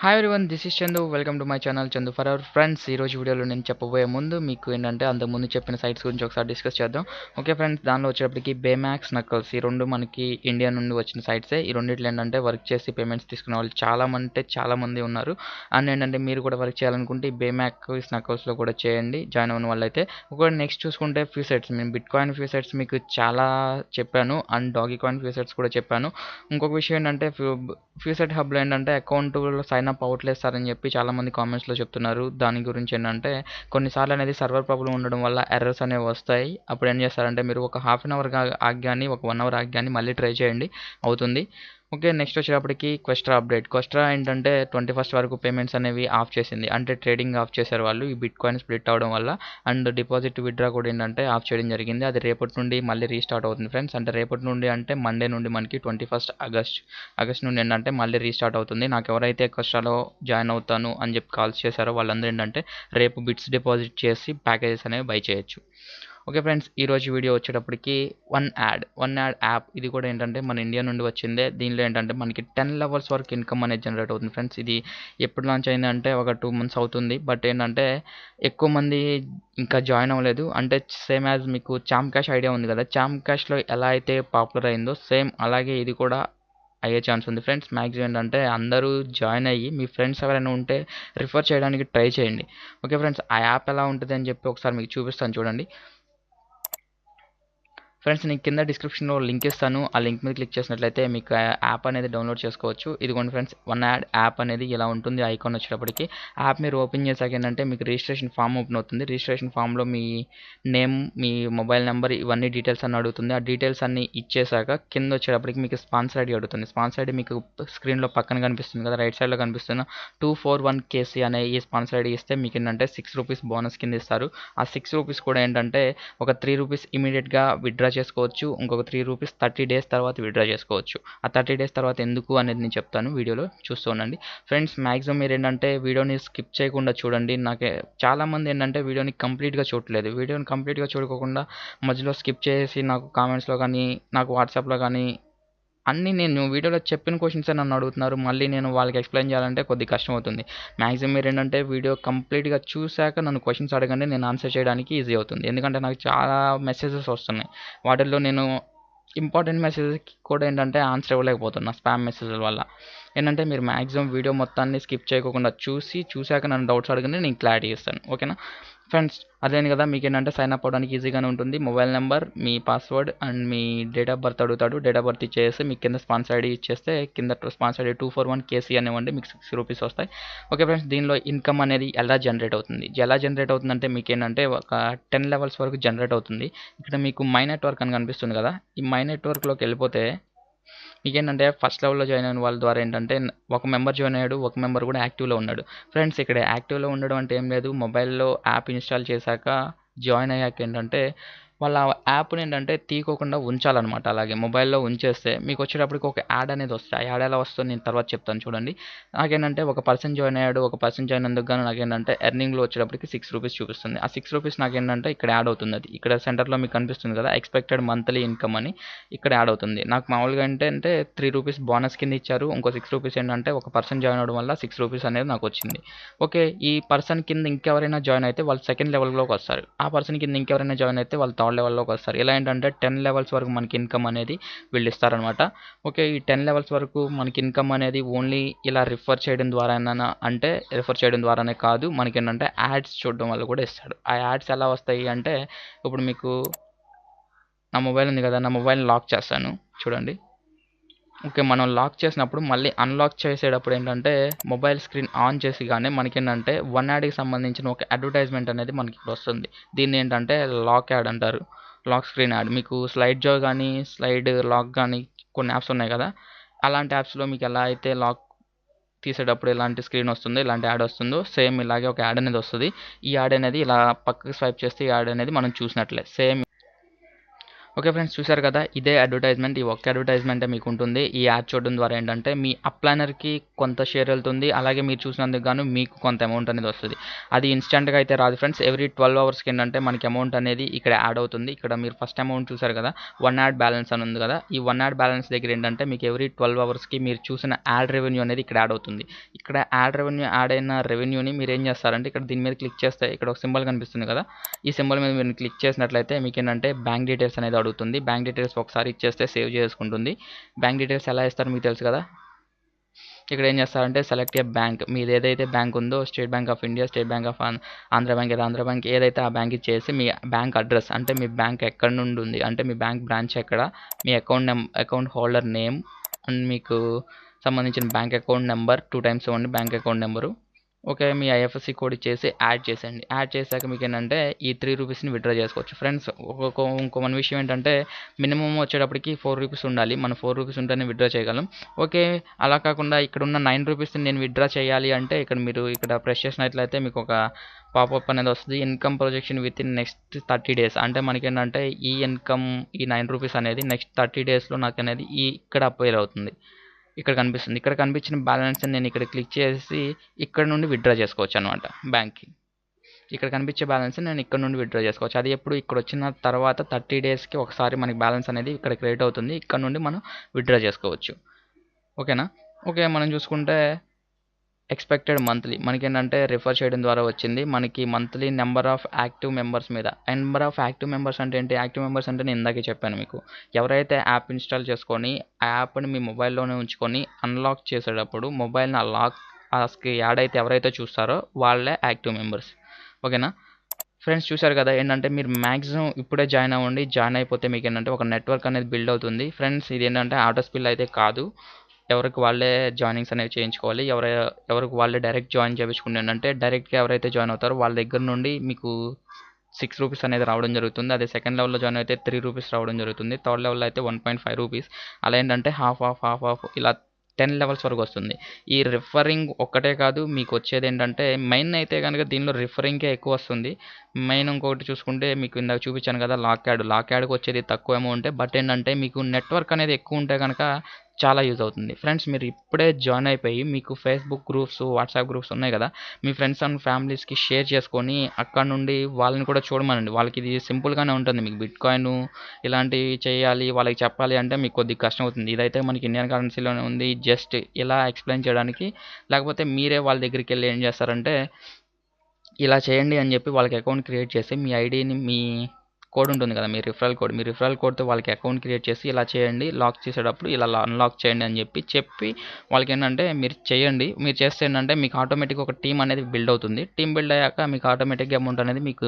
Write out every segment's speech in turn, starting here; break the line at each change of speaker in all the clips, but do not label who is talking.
Hi everyone, this is Chandu. Welcome to my channel Chandu for our friends. ఈ రోజు వీడియోలో నేను చెప్పబోయే ముందు మీకు ఏంటంటే అంతకుముందు చెప్పిన సైట్స్ గురించి ఒకసారి డిస్కస్ చేద్దాం. ఓకే ఫ్రెండ్స్, దానిలో వచ్చేటప్పటికి బేమాక్స్, నక్కల్స్ ఈ రెండు మనకి ఇండియా నుండి వచ్చిన సైట్సే. ఈ రెండిట్లో ఏంటంటే వర్క్ చేసి పేమెంట్స్ తీసుకునే వాళ్ళు చాలా మంది ఉన్నారు. అండ్ ఏంటంటే మీరు కూడా వర్క్ చేయాలనుకుంటే ఈ బేమాక్స్, నక్కల్స్లో కూడా చేయండి జాయిన్ అవ్వని వాళ్ళైతే. ఒకవేళ నెక్స్ట్ చూసుకుంటే ఫ్యూ సైట్స్, నేను బిట్ కాయిన్ ఫ్యూ సైట్స్ మీకు చాలా చెప్పాను and Dogecoin faucets కూడా చెప్పాను. ఇంకొక విషయం ఏంటంటే ఫ్యూసెట్ హబ్లో ఏంటంటే అకౌంట్లో సైన్ అప్ అవ్వట్లేదు సార్ అని చెప్పి చాలామంది కామెంట్స్లో చెప్తున్నారు. దాని గురించి ఏంటంటే కొన్నిసార్లు అనేది సర్వర్ ప్రాబ్లం ఉండడం వల్ల ఎర్రర్స్ అనేవి వస్తాయి. అప్పుడు ఏం చేస్తారంటే మీరు ఒక హాఫ్ అన్ అవర్ ఆగ్గాని ఒక 1 అవర్ ఆగ్గాని మళ్ళీ ట్రై చేయండి, అవుతుంది. ఓకే, నెక్స్ట్ వచ్చేటప్పటికి క్వెస్ట్రా అప్డేట్. క్వెస్ట్రా ఏంటంటే 21st వరకు పేమెంట్స్ అనేవి ఆఫ్ చేసింది, అంటే ట్రేడింగ్ ఆఫ్ చేశారు వాళ్ళు ఈ బిట్ కాయిన్ స్ప్లిట్ అవడం వల్ల. అండ్ డిపాజిట్ విత్డ్రా కూడా ఏంటంటే ఆఫ్ చేయడం జరిగింది. అది రేపటి నుండి మళ్ళీ రీస్టార్ట్ అవుతుంది ఫ్రెండ్స్. అంటే రేపటి నుండి అంటే మండే నుండి మనకి 21st ఆగస్ట్ నుండి ఏంటంటే మళ్ళీ రీస్టార్ట్ అవుతుంది. నాకు ఎవరైతే క్వెస్ట్రాలో జాయిన్ అవుతాను అని చెప్పి కాల్స్ చేశారో వాళ్ళందరూ ఏంటంటే రేపు బిట్స్ డిపాజిట్ చేసి ప్యాకేజెస్ అనేవి బై చేయొచ్చు. ఓకే ఫ్రెండ్స్, ఈరోజు వీడియో వచ్చేటప్పటికి వన్ యాడ్ యాప్. ఇది కూడా ఏంటంటే మన ఇండియా నుండి వచ్చిందే. దీనిలో ఏంటంటే మనకి 10 లెవెల్స్ వరకు ఇన్కమ్ అనేది జనరేట్ అవుతుంది ఫ్రెండ్స్. ఇది ఎప్పుడు లాంచ్ అయిందంటే ఒక 2 months అవుతుంది. బట్ ఏంటంటే ఎక్కువ మంది ఇంకా జాయిన్ అవ్వలేదు. అంటే సేమ్ యాజ్ మీకు చామ్ క్యాష్ ఐడియా ఉంది కదా, చామ్ క్యాష్లో ఎలా అయితే పాపులర్ అయిందో సేమ్ అలాగే ఇది కూడా అయ్యే ఛాన్స్ ఉంది ఫ్రెండ్స్. మ్యాక్సిమం ఏంటంటే అందరూ జాయిన్ అయ్యి మీ ఫ్రెండ్స్ ఎవరైనా ఉంటే రిఫర్ చేయడానికి ట్రై చేయండి. ఓకే ఫ్రెండ్స్, ఆ యాప్ ఎలా ఉంటుంది అని చెప్పి ఒకసారి మీకు చూపిస్తాను చూడండి. ఫ్రెండ్స్, నేను కింద డిస్క్రిప్షన్లో లింక్ ఇస్తాను. ఆ లింక్ మీద క్లిక్ చేసినట్లయితే మీకు యాప్ అనేది డౌన్లోడ్ చేసుకోవచ్చు. ఇదిగోండి ఫ్రెండ్స్, వన్ యాప్ అనేది ఇలా ఉంటుంది. ఐకాన్ వచ్చేటప్పటికి యాప్ మీరు ఓపెన్ చేశాక ఏంటంటే మీకు రిజిస్ట్రేషన్ ఫామ్ ఓపెన్ అవుతుంది. రిజిస్ట్రేషన్ ఫామ్లో మీ నేమ్, మీ మొబైల్ నెంబర్, ఇవన్నీ డీటెయిల్స్ అన్నీ అడుగుతుంది. ఆ డీటెయిల్స్ అన్నీ ఇచ్చేసాక కింద వచ్చేటప్పటికి మీకు స్పాన్సర్ ఐడి అడుగుతుంది. స్పాన్సర్ ఐడి మీకు స్క్రీన్లో పక్కన కనిపిస్తుంది కదా, రైట్ సైడ్లో కనిపిస్తున్న 241KC అనే ఈ స్పాన్సర్ ఐడి ఇస్తే మీకు ఏంటంటే ₹6 బోనస్ కింద ఇస్తారు. ఆ ₹6 కూడా ఏంటంటే ఒక ₹3 ఇమీడియట్గా విత్డ్రా చేసుకోవచ్చు. ఇంకొక ₹3 30 days తర్వాత విత్డ్రా చేసుకోవచ్చు. ఆ 30 days తర్వాత ఎందుకు అనేది నేను చెప్తాను, వీడియోలో చూస్తూ ఉండండి. ఫ్రెండ్స్, మ్యాక్సిమం మీరు ఏంటంటే వీడియోని స్కిప్ చేయకుండా చూడండి. చాలామంది ఏంటంటే వీడియోని కంప్లీట్గా చూడట్లేదు. వీడియోని కంప్లీట్గా చూడకుండా మధ్యలో స్కిప్ చేసి నాకు కామెంట్స్లో కానీ నాకు వాట్సాప్లో కానీ అన్నీ నేను వీడియోలో చెప్పిన క్వశ్చన్సే నన్ను అడుగుతున్నారు. మళ్ళీ నేను వాళ్ళకి ఎక్స్ప్లెయిన్ చేయాలంటే కొద్దిగా కష్టం అవుతుంది. మ్యాక్సిమం మీరు ఏంటంటే వీడియో కంప్లీట్గా చూశాక నన్ను క్వశ్చన్స్ అడగండి, నేను ఆన్సర్ చేయడానికి ఈజీ అవుతుంది. ఎందుకంటే నాకు చాలా మెసేజెస్ వస్తున్నాయి. వాటిల్లో నేను ఇంపార్టెంట్ మెసేజెస్కి కూడా ఏంటంటే ఆన్సర్ ఇవ్వలేకపోతున్నా స్పామ్ మెసేజ్ల వల్ల. ఏంటంటే మీరు మ్యాక్సిమం వీడియో మొత్తాన్ని స్కిప్ చేయకుండా చూశాక నన్ను డౌట్స్ అడగండి, నేను క్లారిటీ ఇస్తాను. ఓకేనా ఫ్రెండ్స్, అదేంటి కదా మీకు ఏంటంటే సైన్ అప్ అవ్వడానికి ఈజీగానే ఉంటుంది. Mobile number, me password and me date of birth అడుగుతాడు. డేట్ ఆఫ్ బర్త్ ఇచ్చేసి మీకు కింద స్పాన్సర్ ఐడి ఇచ్చేస్తే కింద స్పాన్సర్ ఐడి 241KC అనేవ్వండి, మీకు ₹6 వస్తాయి. ఓకే ఫ్రెండ్స్, దీనిలో ఇన్కమ్ అనేది ఎలా జనరేట్ అవుతుందంటే మీకు ఏంటంటే ఒక 10 లెవెల్స్ వరకు జనరేట్ అవుతుంది. ఇక్కడ మీకు మై నెట్వర్క్ అని కనిపిస్తుంది కదా, ఈ మై నెట్వర్క్లోకి వెళ్ళిపోతే మీకేంటంటే ఫస్ట్ లెవెల్లో జాయిన్ అయిన వాళ్ళ ద్వారా ఏంటంటే ఒక మెంబర్ జాయిన్ అయ్యాడు, ఒక మెంబర్ కూడా యాక్టివ్లో ఉన్నాడు. ఫ్రెండ్స్, ఇక్కడ యాక్టివ్లో ఉండడం అంటే ఏం లేదు, మొబైల్లో యాప్ ఇన్స్టాల్ చేశాక జాయిన్ అయ్యాక ఏంటంటే వాళ్ళ యాప్ని ఏంటంటే తీయకోకుండా ఉంచాలన్నమాట. అలాగే మొబైల్లో ఉంచేస్తే మీకు వచ్చేటప్పటికి ఒక యాడ్ అనేది వస్తుంది. ఆ యాడ్ ఎలా వస్తుందో నేను తర్వాత చెప్తాను చూడండి. నాకేంటంటే ఒక పర్సన్ జాయిన్ అయ్యాడు, ఒక పర్సన్ జాయిన్ అందుకు గాను నాకేంటంటే ఎర్నింగ్లో వచ్చేటప్పటికి ₹6 చూపిస్తుంది. ఆ ₹6 నాకేంటంటే ఇక్కడ యాడ్ అవుతుంది. అది ఇక్కడ సెంటర్లో మీకు కనిపిస్తుంది కదా, ఎక్స్పెక్టెడ్ మంత్లీ ఇన్కమ్ అని ఇక్కడ యాడ్ అవుతుంది. నాకు మామూలుగా ఏంటంటే ₹3 బోనస్ కింద ఇచ్చారు. ఇంకో ₹6 ఏంటంటే ఒక పర్సన్ జాయిన్ అవ్వడం వల్ల ₹6 అనేది నాకు వచ్చింది. ఓకే, ఈ పర్సన్ కింద ఇంకెవరైనా జాయిన్ అయితే వాళ్ళు సెకండ్ లెవెల్లోకి వస్తారు. ఆ పర్సన్ కింద ఇంకెవరైనా జాయిన్ అయితే వాళ్ళు థర్డ్ లెవెల్లోకి వస్తారు. ఇలా ఏంటంటే 10 లెవెల్స్ వరకు మనకి ఇన్కమ్ అనేది వీళ్ళు ఇస్తారనమాట. ఓకే, ఈ 10 లెవెల్స్ వరకు మనకి ఇన్కమ్ అనేది ఓన్లీ ఇలా రిఫర్ చేయడం ద్వారానా అంటే రిఫర్ చేయడం ద్వారానే కాదు, మనకి ఏంటంటే యాడ్స్ చూడడం వల్ల కూడా ఇస్తాడు. ఆ యాడ్స్ ఎలా వస్తాయి అంటే ఇప్పుడు మీకు నా మొబైల్ ఉంది కదా, నా మొబైల్ని లాక్ చేస్తాను చూడండి. ఓకే, మనం లాక్ చేసినప్పుడు మళ్ళీ అన్లాక్ చేసేటప్పుడు ఏంటంటే మొబైల్ స్క్రీన్ ఆన్ చేసి కానీ మనకేంటంటే వన్ యాడ్కి సంబంధించిన ఒక అడ్వర్టైజ్మెంట్ అనేది మనకి ఇప్పుడు వస్తుంది. దీన్ని ఏంటంటే లాక్ యాడ్ అంటారు, లాక్ స్క్రీన్ యాడ్. మీకు స్లైడ్ జో కానీ స్లైడ్ లాక్ కానీ కొన్ని యాప్స్ ఉన్నాయి కదా, అలాంటి యాప్స్లో మీకు ఎలా అయితే లాక్ తీసేటప్పుడు ఎలాంటి స్క్రీన్ వస్తుందో, ఇలాంటి యాడ్ వస్తుందో సేమ్ ఇలాగే ఒక యాడ్ అనేది వస్తుంది. ఈ యాడ్ అనేది ఇలా పక్కకి స్వైప్ చేస్తే ఈ యాడ్ అనేది మనం చూసినట్లే సేమ్. ఓకే ఫ్రెండ్స్, చూసారు కదా, ఇదే అడ్వర్టైజ్మెంట్. ఈ ఒక్క అడ్వర్టైజ్మెంటే మీకు ఉంటుంది. ఈ యాడ్ చూడడం ద్వారా ఏంటంటే మీ అప్లైనర్కి కొంత షేర్ వెళ్తుంది, అలాగే మీరు చూసినందుకు గాను మీకు కొంత అమౌంట్ అనేది వస్తుంది. అది ఇన్స్టెంట్గా అయితే రాదు ఫ్రెండ్స్. ఎవ్రీ 12 అవర్స్కి ఏంటంటే మనకి అమౌంట్ అనేది ఇక్కడ యాడ్ అవుతుంది. ఇక్కడ మీరు ఫస్ట్ అమౌంట్ చూసారు కదా, 1 యాడ్ బ్యాలెన్స్ అని ఉంది కదా, ఈ 1 యాడ్ బ్యాలెన్స్ దగ్గర ఏంటంటే మీకు ఎవ్రీ 12 అవర్స్కి మీరు చూసిన యాడ్ రెవెన్యూ అనేది ఇక్కడ యాడ్ అవుతుంది. ఇక్కడ యాడ్ రెవెన్యూ యాడ్ అయిన రెవెన్యూని మీరు ఏం చేస్తారంటే ఇక్కడ దీని మీద క్లిక్ చేస్తే ఇక్కడ ఒక సింబల్ కనిపిస్తుంది కదా, ఈ సింబల్ మీద మీరు క్లిక్ చేసినట్లయితే మీకు ఏంటంటే బ్యాంక్ డీటెయిల్స్ అనేది అడుగుతుంది. బ్యాంక్ డీటెయిల్స్ ఒకసారి ఇచ్చేస్తే సేవ్ చేసుకుంటుంది. బ్యాంక్ డీటెయిల్స్ ఎలా ఇస్తారో మీకు తెలుసు కదా. ఇక్కడ ఏం చేస్తారంటే సెలెక్ట్ ఏ బ్యాంక్, మీది ఏదైతే బ్యాంక్ ఉందో, state bank of India, state bank of Andhra bank, Andhra bank ఏదైతే ఆ బ్యాంక్ ఇచ్చేసి మీ బ్యాంక్ అడ్రస్, అంటే మీ బ్యాంక్ ఎక్కడ నుండి ఉంది, అంటే మీ బ్యాంక్ బ్రాంచ్ ఎక్కడ, మీ అకౌంట్ హోల్డర్ నేమ్ అండ్ మీకు సంబంధించిన బ్యాంక్ అకౌంట్ నెంబర్ 2 టైమ్స్ ఇవ్వండి బ్యాంక్ అకౌంట్ నెంబరు. ఓకే, మీ ఐఎఫ్ఎస్సి కోడ్ ఇచ్చేసి యాడ్ చేసేయండి. యాడ్ చేశాక మీకు ఏంటంటే ఈ 3 రూపీస్ని విత్డ్రా చేసుకోవచ్చు ఫ్రెండ్స్. ఇంకో మన విషయం ఏంటంటే మినిమం వచ్చేటప్పటికి 4 రూపీస్ ఉండాలి. మనం 4 రూపీస్ ఉంటేనే విత్డ్రా చేయగలం. ఓకే, అలా కాకుండా ఇక్కడ ఉన్న 9 రూపీస్ని నేను విత్డ్రా చేయాలి అంటే ఇక్కడ ప్రెస్ చేసినట్లయితే మీకు ఒక పాపప్ అనేది వస్తుంది. Income projection with in next 30 days, అంటే మనకేంటంటే ఈ ఇన్కమ్ ఈ 9 రూపీస్ అనేది నెక్స్ట్ 30 డేస్లో నాకు అనేది ఇక్కడ అపేర్ అవుతుంది. ఇక్కడ కనిపిస్తుంది. ఇక్కడ కనిపించిన బ్యాలెన్స్ నేను ఇక్కడ క్లిక్ చేసి ఇక్కడ నుండి విత్డ్రా చేసుకోవచ్చు అనమాట బ్యాంక్కి. ఇక్కడ కనిపించే బ్యాలెన్స్ నేను ఇక్కడ నుండి విత్డ్రా చేసుకోవచ్చు. అది ఎప్పుడు ఇక్కడ వచ్చిన తర్వాత 30 డేస్కి ఒకసారి మనకి బ్యాలెన్స్ అనేది ఇక్కడ క్రియేట్ అవుతుంది. ఇక్కడ నుండి మనం విత్డ్రా చేసుకోవచ్చు. ఓకేనా. ఓకే, మనం చూసుకుంటే ఎక్స్పెక్టెడ్ మంత్లీ మనకేంటంటే రిఫర్ చేయడం ద్వారా వచ్చింది. మనకి monthly number of active members మీద, నెంబర్ ఆఫ్ యాక్టివ్ మెంబర్స్ అంటే ఏంటి, యాక్టివ్ మెంబర్స్ అంటే నేను ఇందాకే చెప్పాను మీకు, ఎవరైతే యాప్ ఇన్స్టాల్ చేసుకొని ఆ యాప్ని మీ మొబైల్లోనే ఉంచుకొని అన్లాక్ చేసేటప్పుడు మొబైల్ని ఆ లాక్కి యాడ్ అయితే ఎవరైతే చూస్తారో వాళ్ళే యాక్టివ్ మెంబర్స్. ఓకేనా ఫ్రెండ్స్, చూసారు కదా, ఏంటంటే మీరు మ్యాక్సిమం ఇప్పుడే జాయిన్ అవ్వండి. జాయిన్ అయిపోతే మీకు ఏంటంటే ఒక నెట్వర్క్ అనేది బిల్డ్ అవుతుంది ఫ్రెండ్స్. ఇది ఏంటంటే ఆటో స్పిల్ అయితే కాదు, ఎవరికి వాళ్ళే జాయినింగ్స్ అనేవి చేయించుకోవాలి. ఎవరికి వాళ్ళే డైరెక్ట్ జాయిన్ చేయించుకుంటే ఏంటంటే డైరెక్ట్గా ఎవరైతే జాయిన్ అవుతారో వాళ్ళ దగ్గర నుండి మీకు 6 రూపీస్ అనేది రావడం జరుగుతుంది. అదే సెకండ్ లెవెల్లో జాయిన్ అయితే 3 రూపీస్ రావడం జరుగుతుంది. థర్డ్ లెవెల్లో అయితే 1.5 రూపీస్. అలా ఏంటంటే హాఫ్ ఇలా 10 లెవెల్స్ వరకు వస్తుంది. ఈ రిఫరింగ్ ఒక్కటే కాదు, మీకు వచ్చేది ఏంటంటే మెయిన్ అయితే కనుక దీనిలో రిఫరింగ్కే ఎక్కువ వస్తుంది. మెయిన్ ఇంకొకటి చూసుకుంటే మీకు ఇందాక చూపించాను కదా లాక్ యాడ్కి వచ్చేది తక్కువ అమౌంటే, బట్ ఏంటంటే మీకు నెట్వర్క్ అనేది ఎక్కువ ఉంటే కనుక చాలా యూజ్ అవుతుంది ఫ్రెండ్స్. మీరు ఇప్పుడే జాయిన్ అయిపోయి మీకు ఫేస్బుక్ గ్రూప్స్, వాట్సాప్ గ్రూప్స్ ఉన్నాయి కదా, మీ ఫ్రెండ్స్ అండ్ ఫ్యామిలీస్కి షేర్ చేసుకొని అక్కడ నుండి వాళ్ళని కూడా చూడమనండి. వాళ్ళకి ఇది సింపుల్గానే ఉంటుంది. మీకు బిట్ కాయిన్ ఇలాంటివి చేయాలి వాళ్ళకి చెప్పాలి అంటే మీకు కొద్దిగా కష్టం అవుతుంది. ఇదైతే మనకి ఇండియన్ కరెన్సీలోనే ఉంది. జస్ట్ ఇలా ఎక్స్ప్లెయిన్ చేయడానికి, లేకపోతే మీరే వాళ్ళ దగ్గరికి వెళ్ళి ఏం చేస్తారంటే ఇలా చేయండి అని చెప్పి వాళ్ళకి అకౌంట్ క్రియేట్ చేసి మీ ఐడిని, మీ కోడ్ ఉంటుంది కదా, మీ రిఫరల్ కోడ్తో వాళ్ళకి అకౌంట్ క్రియేట్ చేసి ఇలా చేయండి, లాక్ చేసేటప్పుడు ఇలా అన్లాక్ చేయండి అని చెప్పి వాళ్ళకి ఏంటంటే మీరు చేయండి. మీరు చేస్తే ఏంటంటే మీకు ఆటోమేటిక్గా ఒక టీం అనేది బిల్డ్ అవుతుంది. టీం బిల్డ్ అయ్యాక మీకు ఆటోమేటిక్గా అమౌంట్ అనేది మీకు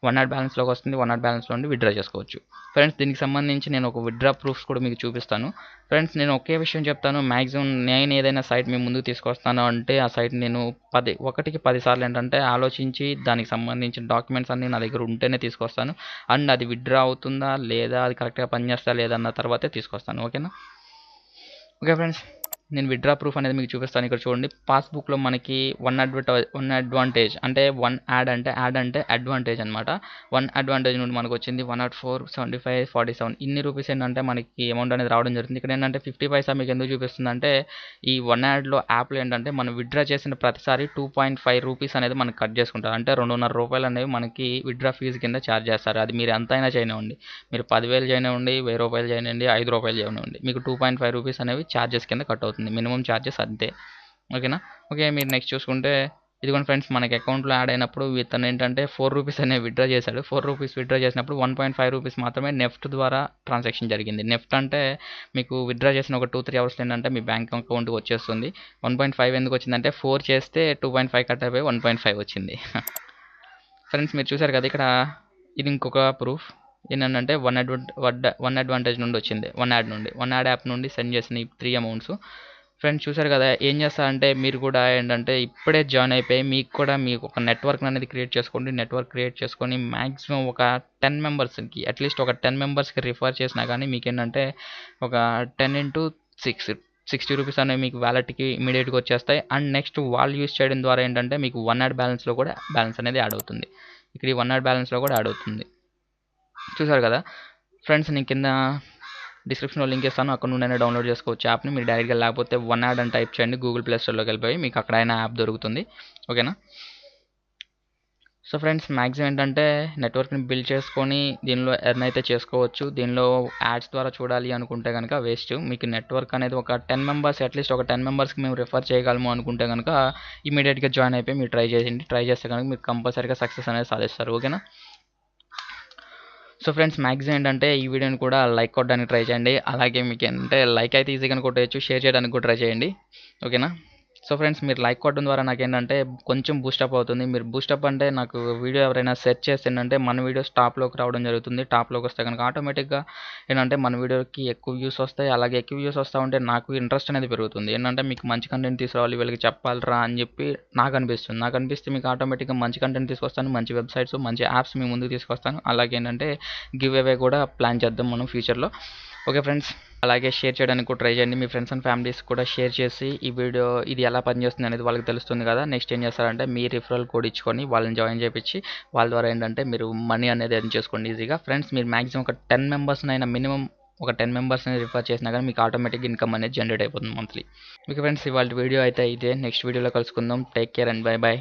1 నాట్ బ్యాలెన్స్లోకి వస్తుంది. 1 నాట్ బ్యాలెన్స్లో నుండి విత్డ్రా చేసుకోవచ్చు ఫ్రెండ్స్. దీనికి సంబంధించి నేను ఒక విత్డ్రా ప్రూఫ్స్ కూడా మీకు చూపిస్తాను ఫ్రెండ్స్. నేను ఒకే విషయం చెప్తాను, మ్యాక్సిమం నేను ఏదైనా సైట్ మీ ముందుకు తీసుకొస్తాను అంటే ఆ సైట్ నేను 10 సార్లు ఏంటంటే ఆలోచించి దానికి సంబంధించిన డాక్యుమెంట్స్ అన్నీ నా దగ్గర ఉంటేనే తీసుకొస్తాను. అండ్ అది విత్డ్రా అవుతుందా లేదా, అది కరెక్ట్గా పనిచేస్తా లేదా అన్న తర్వాతే తీసుకొస్తాను. ఓకేనా. ఓకే ఫ్రెండ్స్, నేను విత్డ్రా ప్రూఫ్ అనేది మీకు చూపిస్తాను. ఇక్కడ చూడండి, పాస్బుక్లో మనకి 1 అడ్వాంటేజ్ అంటే 1 యాడ్ అంటే అడ్వాంటేజ్ అనమాట. 1 అడ్వాంటేజ్ నుండి మనకు వచ్చింది 104, 75, 47 ఇన్ని రూపీస్ ఏంటంటే మనకి అమౌంట్ అనేది రావడం జరుగుతుంది. ఇక్కడ ఏంటంటే 50 పైసా మీకు ఎందుకు చూపిస్తుంది అంటే ఈ 1 యాడ్లో యాప్లో ఏంటంటే మనం విత్డ్రా చేసిన ప్రతిసారి 2.5 రూపీస్ అనేది మనకు కట్ చేసుకుంటారు. అంటే 2.5 రూపాయలు అనేవి మనకి విత్డ్రా ఫీజు కింద ఛార్జ్ చేస్తారు. అది మీరు ఎంతైనా చేయనివ్వండి, మీరు 10,000 చేయనివ్వండి, 1000 రూపాయలు చేయనివ్వండి, 5 రూపాయలు చేయనివ్వండి, మీకు 2.5 రూపీస్ అనేవి ఛార్జెస్ కింద కట్ అవుతుంది. మినిమం ఛార్జెస్ అంతే. ఓకేనా. ఓకే, మీరు నెక్స్ట్ చూసుకుంటే ఇదిగోండి ఫ్రెండ్స్, మనకి అకౌంట్లో యాడ్ అయినప్పుడు ఇతను ఏంటంటే 4 రూపీస్ అనేవి విత్డ్రా చేశాడు. 4 రూపీస్ విత్డ్రా చేసినప్పుడు 1.5 రూపీస్ మాత్రమే నెఫ్ట్ ద్వారా ట్రాన్సాక్షన్ జరిగింది. నెఫ్ట్ అంటే మీకు విత్డ్రా చేసిన ఒక 2-3 అవర్స్ ఏంటంటే మీ బ్యాంక్ అకౌంట్కి వచ్చేస్తుంది. 1.5 ఎందుకు వచ్చిందంటే 4 చేస్తే 2.5 కట్ అయిపోయి 1.5 వచ్చింది ఫ్రెండ్స్. మీరు చూసారు కదా, ఇక్కడ ఇది ఇంకొక ప్రూఫ్ ఏంటంటే 1 అడ్వాంటేజ్ నుండి వచ్చింది, 1 యాడ్ యాప్ నుండి సెండ్ చేసిన ఈ 3 అమౌంట్స్ ఫ్రెండ్స్. చూసారు కదా, ఏం చేస్తారంటే మీరు కూడా ఏంటంటే ఇప్పుడే జాయిన్ అయిపోయి మీకు ఒక నెట్వర్క్ అనేది క్రియేట్ చేసుకోండి. నెట్వర్క్ క్రియేట్ చేసుకొని మ్యాక్సిమం ఒక 10 మెంబర్స్కి, అట్లీస్ట్ ఒక 10 మెంబర్స్కి రిఫర్ చేసినా కానీ మీకు ఏంటంటే ఒక 10 into 6 60 రూపీస్ అనేవి మీకు వ్యాలెట్కి ఇమీడియట్గా వచ్చేస్తాయి. అండ్ నెక్స్ట్ వాళ్ళు యూస్ చేయడం ద్వారా ఏంటంటే మీకు 1 యాడ్ బ్యాలెన్స్లో కూడా బ్యాలెన్స్ అనేది యాడ్ అవుతుంది. ఇక్కడ ఈ 1 యాడ్ బ్యాలెన్స్లో కూడా యాడ్ అవుతుంది. చూసారు కదా, ఫ్రెండ్స్ నేను కింద డిస్క్రిప్షన్లో లింక్ ఇస్తాను, అక్కడ నుండి డౌన్లోడ్ చేసుకోవచ్చు యాప్ని. మీరు డైరెక్ట్గా లేకపోతే వన్ యాడ్ అని టైప్ చేయండి గూగుల్ ప్లే స్టోర్లోకి వెళ్ళిపోయి, మీకు అక్కడైనా యాప్ దొరుకుతుంది. ఓకేనా. సో ఫ్రెండ్స్ మ్యాక్సిమం ఏంటంటే నెట్వర్క్ని బిల్డ్ చేసుకొని దీనిలో ఎర్న్ అయితే చేసుకోవచ్చు. దీనిలో యాడ్స్ ద్వారా చూడాలి అనుకుంటే కనుక వేస్ట్. మీకు నెట్వర్క్ అనేది ఒక 10 మెంబర్స్, అట్లీస్ట్ ఒక 10 మెంబర్స్కి మేము రిఫర్ చేయగలము అనుకుంటే కనుక ఇమీడియట్గా జాయిన్ అయిపోయి మీరు ట్రై చేయండి. ట్రై చేస్తే కనుక మీరు కంపల్సరీగా సక్సెస్ అనేది సాధిస్తారు. ఓకేనా. సో ఫ్రెండ్స్ మ్యాక్సిమం ఏంటంటే ఈ వీడియోని కూడా లైక్ కొట్టడానికి ట్రై చేయండి. అలాగే మీకు ఏంటంటే లైక్ అయితే ఈజీగా కొట్టేయచ్చు, షేర్ చేయడానికి కూడా ట్రై చేయండి. ఓకేనా. సో ఫ్రెండ్స్ మీరు లైక్ కొట్టడం ద్వారా నాకేంటంటే కొంచెం బూస్టప్ అవుతుంది. మీరు బూస్టప్ అంటే నాకు వీడియో ఎవరైనా సెర్చ్ చేసిందంటే మన వీడియోస్ టాప్లోకి రావడం జరుగుతుంది. టాప్లోకి వస్తే కనుక ఆటోమేటిక్గా ఏంటంటే మన వీడియోకి ఎక్కువ వ్యూస్ వస్తాయి. అలాగే ఎక్కువ వ్యూస్ వస్తూ ఉంటే నాకు ఇంట్రెస్ట్ అనేది పెరుగుతుంది. ఏంటంటే మీకు మంచి కంటెంట్ తీసుకురావాలి, వీళ్ళకి చెప్పాలిరా అని చెప్పి నాకు అనిపిస్తుంది. నాకు అనిపిస్తే మీకు ఆటోమేటిక్గా మంచి కంటెంట్ తీసుకొస్తాను, మంచి వెబ్సైట్స్, మంచి యాప్స్ మీ ముందుకు తీసుకొస్తాను. అలాగే ఏంటంటే గివ్ అవే కూడా ప్లాన్ చేద్దాం మనం ఫ్యూచర్లో. Okay friends. అలాగే షేర్ చేయడానికి కూడా ట్రై చేయండి. మీ ఫ్రెండ్స్ అండ్ ఫ్యామిలీస్ కూడా షేర్ చేసి ఈ వీడియో ఇది ఎలా పనిచేస్తుంది అనేది వాళ్ళకి తెలుస్తుంది కదా. నెక్స్ట్ ఏం చేస్తారంటే మీ రిఫరల్ కోడ్ ఇచ్చుకొని వాళ్ళని జాయిన్ చేయించి వాళ్ళ ద్వారా ఏంటంటే మీరు మనీ అనేది ఎర్న్ చేసుకోండి ఈజీగా. ఫ్రెండ్స్ మీరు మ్యాక్సిమం ఒక 10 మెంబర్స్నైనా మినిమం ఒక 10 మెంబర్స్ని రిఫర్ చేసినా కానీ మీకు ఆటోమేటిక్ ఇన్కమ్ అనేది జనరేట్ అయిపోతుంది మంత్లీ. ఓకే ఫ్రెండ్స్, ఇవాళ వీడియో అయితే ఇదే. నెక్స్ట్ వీడియోలో కలుసుకుందాం. Take care and bye bye.